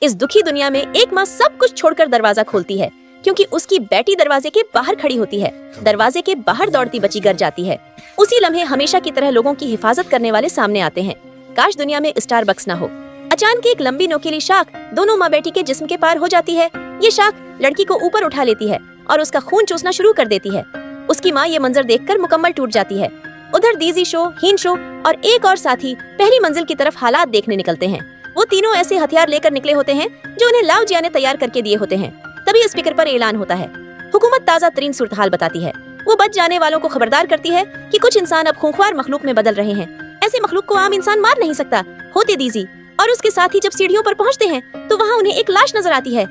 इस दुखी दुनिया में एक माँ सब कुछ छोड़कर दरवाजा खोलती है क्योंकि उसकी बेटी दरवाजे के बाहर खड़ी होती है। दरवाजे के बाहर दौड़ती बच्ची गिर जाती है। उसी लम्हे हमेशा की तरह लोगों की हिफाजत करने वाले सामने आते हैं। काश दुनिया में स्टारबक्स न हो। अचानक एक लंबी नोकीली शाख दोनों माँ बेटी के जिस्म के पार हो जाती है। ये शाख लड़की को ऊपर उठा लेती है और उसका खून चूसना शुरू कर देती है। उसकी माँ ये मंजर देखकर मुकम्मल टूट जाती है। उधर दीजी शो, हीन शो और एक और साथी पहली मंजिल की तरफ हालात देखने निकलते हैं। वो तीनों ऐसे हथियार लेकर निकले होते हैं जो उन्हें लाओ जिया ने तैयार करके दिए होते हैं। तभी स्पीकर पर ऐलान होता है। हुकूमत ताज़ा तरीन सूरत हाल बताती है। वो बच जाने वालों को खबरदार करती है कि कुछ इंसान अब खूंखार मखलूक में बदल रहे हैं। ऐसे मखलूक को आम इंसान मार नहीं सकता। होते दीजी और उसके साथी जब सीढ़ियों पर पहुंचते हैं तो वहाँ उन्हें एक लाश नजर आती है।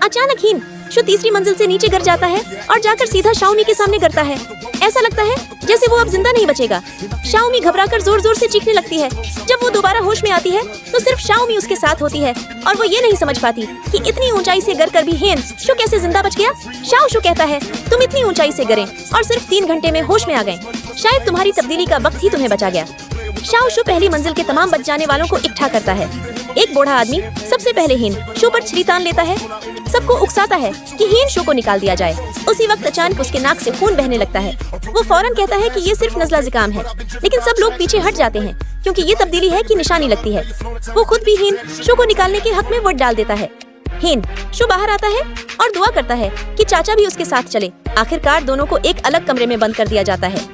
अचानक हीन शो तीसरी मंजिल से नीचे गिर जाता है और जाकर सीधा शाओमी के सामने गिरता है। ऐसा लगता है जैसे वो अब जिंदा नहीं बचेगा। शाओमी घबराकर जोर जोर से चीखने लगती है। जब वो दोबारा होश में आती है तो सिर्फ शाओमी उसके साथ होती है और वो ये नहीं समझ पाती कि इतनी ऊंचाई से गिरकर भी हीन शो कैसे जिंदा बच गया। शाओ शो कहता है, तुम इतनी ऊंचाई से गिरे और सिर्फ 3 घंटे में होश में आ गए। शायद तुम्हारी तब्दीली का वक्त ही तुम्हें बचा गया। शाओ शो पहली मंजिल के तमाम बच जाने वालों को इकट्ठा करता है। एक बूढ़ा आदमी सबसे पहले हीन शो पर छुरी तान लेता है। सबको उकसाता है कि हीन शो को निकाल दिया जाए। उसी वक्त अचानक उसके नाक से खून बहने लगता है। वो फौरन कहता है कि ये सिर्फ नज़ला ज़ुकाम है, लेकिन सब लोग पीछे हट जाते हैं क्योंकि ये तब्दीली है की निशानी लगती है। वो खुद भी हीन शो को निकालने के हक में वोट डाल देता है। हीन शो बाहर आता है और दुआ करता है कि चाचा भी उसके साथ चले। आखिरकार दोनों को एक अलग कमरे में बंद कर दिया जाता है।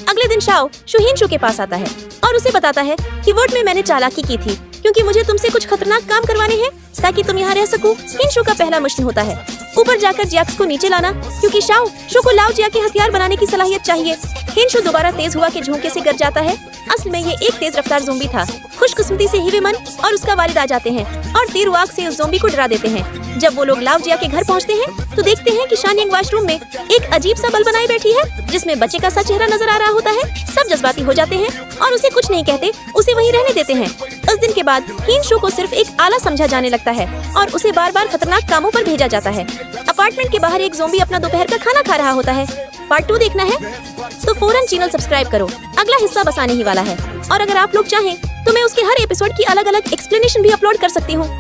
अगले दिन शाओ शो हीन शो के पास आता है और उसे बताता है कि वोट में मैंने चालाकी की थी क्योंकि मुझे तुमसे कुछ खतरनाक काम करवाने हैं ताकि तुम यहाँ रह सको। हीन शो का पहला मिशन होता है ऊपर जाकर जियाक्स को नीचे लाना क्योंकि शाओ शो को लाओ जिया के हथियार बनाने की सलाहियत चाहिए। हीन शो दोबारा तेज हुआ के झोंके से गिर जाता है। असल में ये एक तेज रफ्तार ज़ोंबी था। खुशकिस्मती से हीवेमन और उसका वालिद आ जाते हैं और तीर वाग से उस ज़ोंबी को डरा देते हैं। जब वो लोग लाओ जिया के घर पहुँचते हैं तो देखते हैं कि शानिंग वॉशरूम में एक अजीब सा बल बनाई बैठी है जिसमें बच्चे का सा चेहरा नजर आ रहा होता है। सब जज्बाती हो जाते हैं और उसे कुछ नहीं कहते, उसे वहीं रहने देते हैं। उस दिन के बाद हीन शो को सिर्फ एक आला समझा जाने लगता है और उसे बार बार खतरनाक कामों पर भेजा जाता है। अपार्टमेंट के बाहर एक ज़ोंबी अपना दोपहर का खाना खा रहा होता है। पार्ट 2 देखना है तो फौरन चैनल सब्सक्राइब करो। अगला हिस्सा बस आने ही वाला है और अगर आप लोग चाहें तो मैं उसके हर एपिसोड की अलग अलग एक्सप्लेनेशन भी अपलोड कर सकती हूँ।